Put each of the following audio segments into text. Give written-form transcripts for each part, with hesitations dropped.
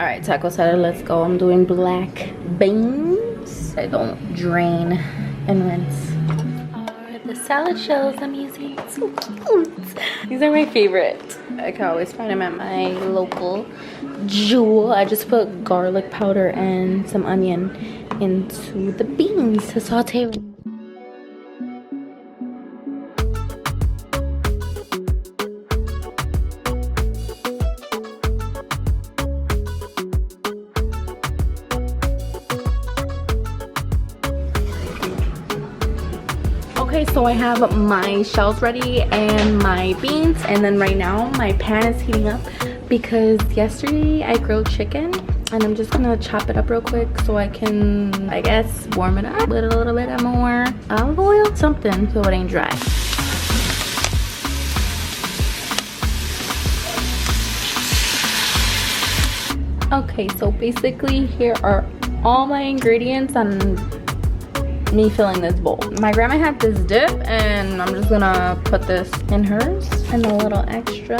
All right, taco salad, let's go. I'm doing black beans. I don't drain and rinse. The salad shells I'm using, so cute. These are my favorite. I can always find them at my local Jewel. I just put garlic powder and some onion into the beans to saute. Okay, so I have my shells ready and my beans, and then right now my pan is heating up because yesterday I grilled chicken, and I'm just gonna chop it up real quick so I can, I guess, warm it up with a little bit more olive oil, something so it ain't dry. Okay, so basically here are all my ingredients and me filling this bowl. My grandma had this dip, and I'm just gonna put this in hers and a little extra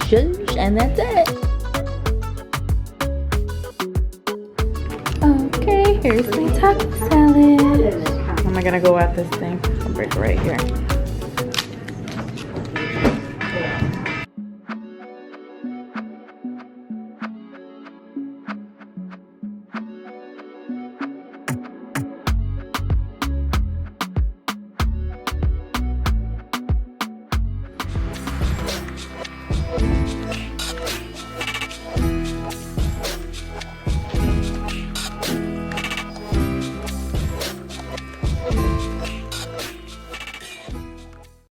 zhuzh, and that's it. Okay, here's my taco salad. How am I gonna go at this thing? I'll break it right here.